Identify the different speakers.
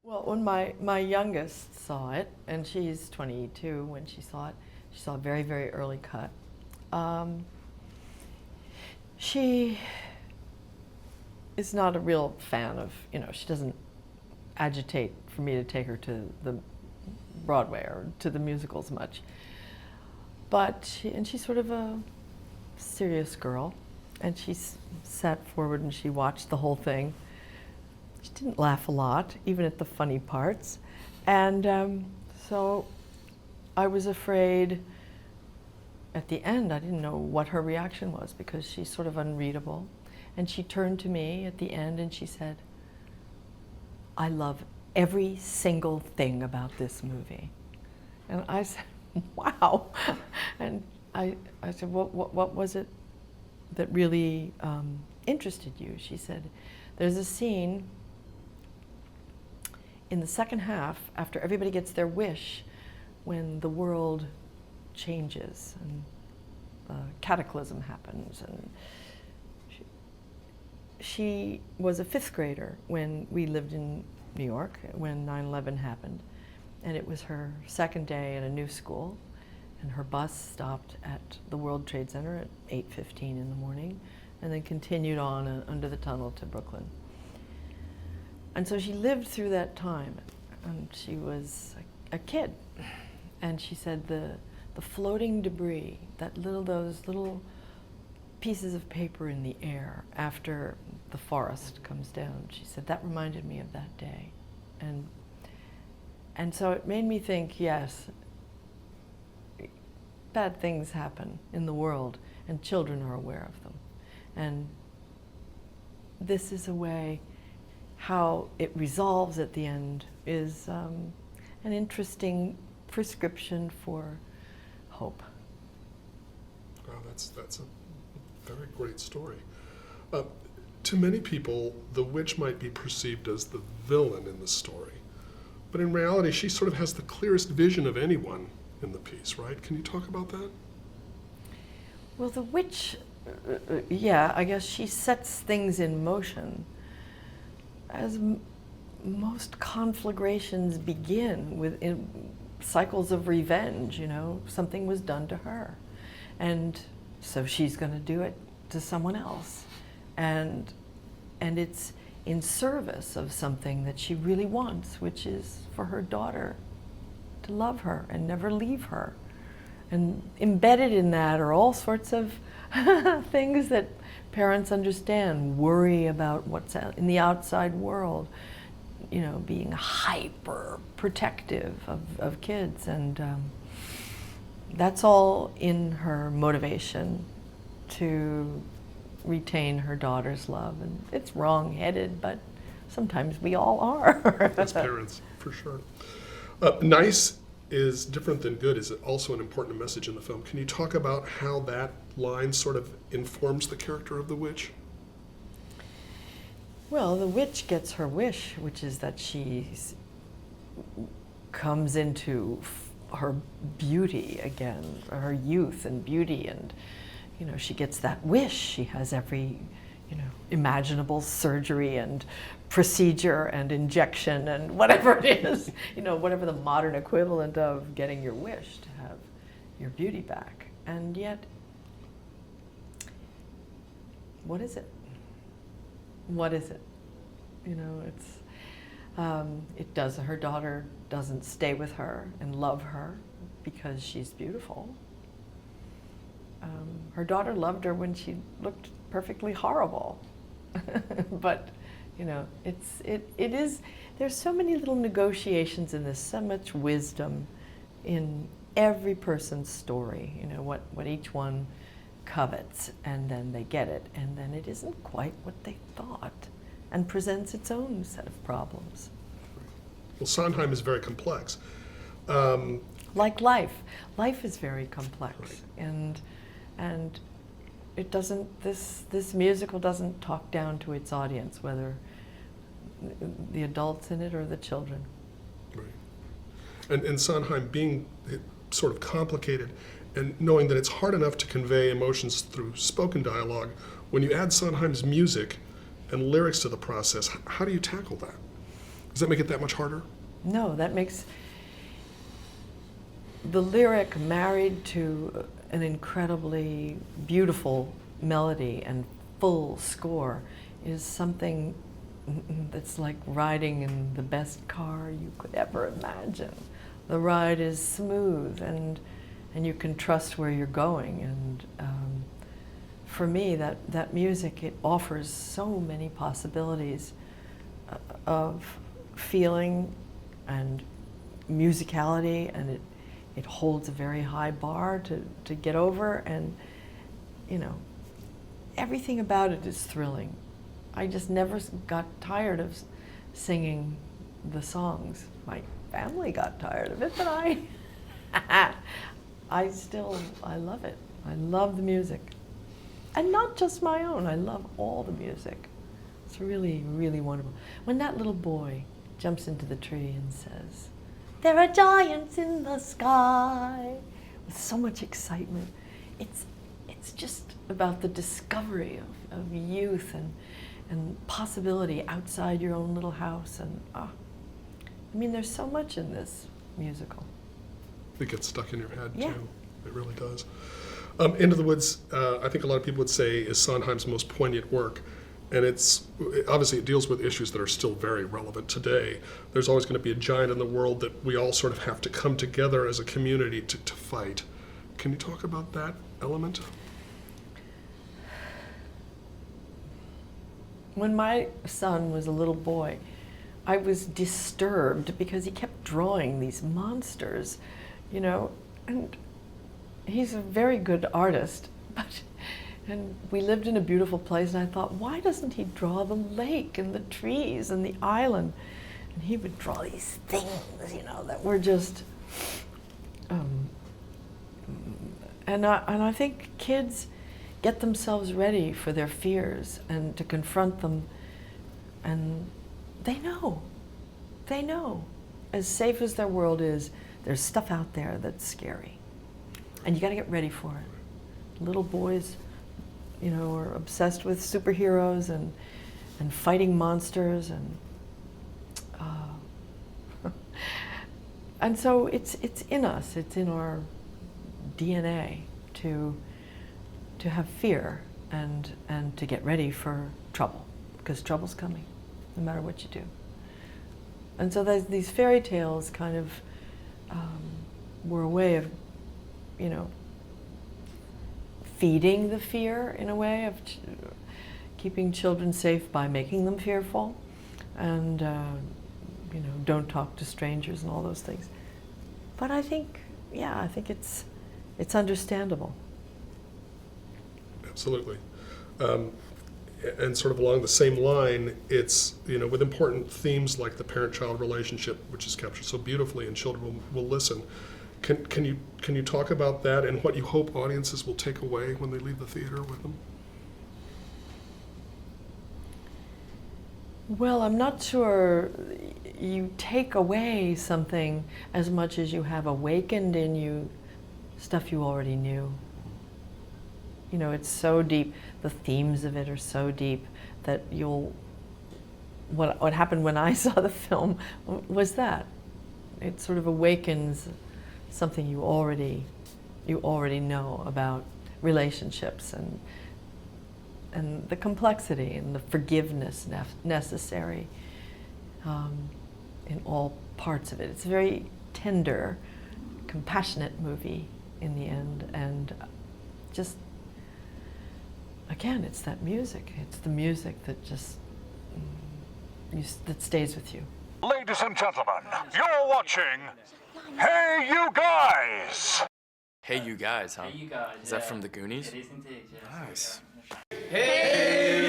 Speaker 1: Well, when my youngest saw it, and she's 22 when she saw it, she saw a very, very early cut. Um, she is not a real fan of, she doesn't agitate for me to take her to the Broadway or to the musicals much. But she's sort of a serious girl, and she sat forward and she watched the whole thing. She didn't laugh a lot, even at the funny parts. And so I was afraid at the end, I didn't know what her reaction was because she's sort of unreadable. And she turned to me at the end and she said, "I love every single thing about this movie." And I said, "Wow." And I said, what was it that really interested you? She said, "There's a scene in the second half, after everybody gets their wish, when the world changes and cataclysm happens." And she was a fifth grader when we lived in New York, when 9/11 happened. And it was her second day at a new school, and her bus stopped at the World Trade Center at 8:15 in the morning, and then continued on under the tunnel to Brooklyn. And so she lived through that time, and she was a kid. And she said the floating debris, those little pieces of paper in the air after the forest comes down, she said that reminded me of that day. And so it made me think, yes, bad things happen in the world, and children are aware of them. And this is a way how it resolves at the end is an interesting prescription for hope.
Speaker 2: Wow, that's a very great story. To many people, the witch might be perceived as the villain in the story, but in reality, she sort of has the clearest vision of anyone in the piece, right? Can you talk about that?
Speaker 1: Well, the witch, yeah, I guess she sets things in motion. As most conflagrations begin with cycles of revenge, something was done to her. And so she's going to do it to someone else. And it's in service of something that she really wants, which is for her daughter to love her and never leave her. And embedded in that are all sorts of things that parents understand, worry about what's in the outside world, being hyper protective of kids. And that's all in her motivation to retain her daughter's love. And it's wrong-headed, but sometimes we all are.
Speaker 2: As parents, for sure. Nice is different than good is also an important message in the film. Can you talk about how that line sort of informs the character of the witch?
Speaker 1: Well, the witch gets her wish, which is that she comes into her beauty again, her youth and beauty, and she gets that wish. She has every imaginable surgery and procedure and injection and whatever it is, whatever the modern equivalent of getting your wish to have your beauty back. And yet, what is it? What is it? Her daughter doesn't stay with her and love her because she's beautiful. Her daughter loved her when she looked perfectly horrible. But, there's so many little negotiations in this, so much wisdom in every person's story, what each one covets, and then they get it, and then it isn't quite what they thought, and presents its own set of problems.
Speaker 2: Well, Sondheim is very complex.
Speaker 1: Like life. Life is very complex.
Speaker 2: Right.
Speaker 1: And it doesn't, this musical doesn't talk down to its audience, whether the adults in it or the children.
Speaker 2: Right. And Sondheim being sort of complicated and knowing that it's hard enough to convey emotions through spoken dialogue, when you add Sondheim's music and lyrics to the process, how do you tackle that? Does that make it that much harder?
Speaker 1: No, that makes the lyric married to an incredibly beautiful melody and full score is something that's like riding in the best car you could ever imagine. The ride is smooth and you can trust where you're going. And for me, that music, it offers so many possibilities of feeling and musicality, and it holds a very high bar to get over, and you know, everything about it is thrilling. I just never got tired of singing the songs. My family got tired of it, but I love it. I love the music. And not just my own, I love all the music. It's really, really wonderful. When that little boy jumps into the tree and says, "There are giants in the sky," with so much excitement, it's just about the discovery of youth and possibility outside your own little house. And I mean, there's so much in this musical.
Speaker 2: It gets stuck in your head,
Speaker 1: Yeah.
Speaker 2: too. It really does. Into the Woods, I think a lot of people would say, is Sondheim's most poignant work. And obviously it deals with issues that are still very relevant today. There's always going to be a giant in the world that we all sort of have to come together as a community to fight. Can you talk about that element?
Speaker 1: When my son was a little boy, I was disturbed because he kept drawing these monsters, you know, and he's a very good artist, and we lived in a beautiful place, and I thought, why doesn't he draw the lake and the trees and the island? And he would draw these things, you know, that were just, and I think kids get themselves ready for their fears and to confront them, and they know. As safe as their world is, there's stuff out there that's scary. And you got to get ready for it. Little boys, you know, are obsessed with superheroes and fighting monsters, and so it's in us. It's in our DNA to have fear and to get ready for trouble, because trouble's coming, no matter what you do. And so these fairy tales kind of were a way of, you know, feeding the fear in a way of keeping children safe by making them fearful, and you know, don't talk to strangers and all those things. But I think, yeah, I think it's understandable.
Speaker 2: Absolutely. And sort of along the same line, it's, you know, with important themes like the parent-child relationship, which is captured so beautifully, and children will listen. Can you talk about that and what you hope audiences will take away when they leave the theater with them?
Speaker 1: Well, I'm not sure you take away something as much as you have awakened in you stuff you already knew. You know, it's so deep. The themes of it are so deep that what happened when I saw the film was that it sort of awakens something you already know about relationships and the complexity and the forgiveness necessary in all parts of it. It's a very tender, compassionate movie in the end, and just, again, it's that music. It's the music that just that stays with you.
Speaker 3: Ladies and gentlemen, you're watching Hey You Guys!
Speaker 4: Hey You Guys, huh?
Speaker 5: Hey, you guys.
Speaker 4: Is that from the Goonies?
Speaker 5: It is indeed, yeah.
Speaker 4: Nice.
Speaker 5: Hey,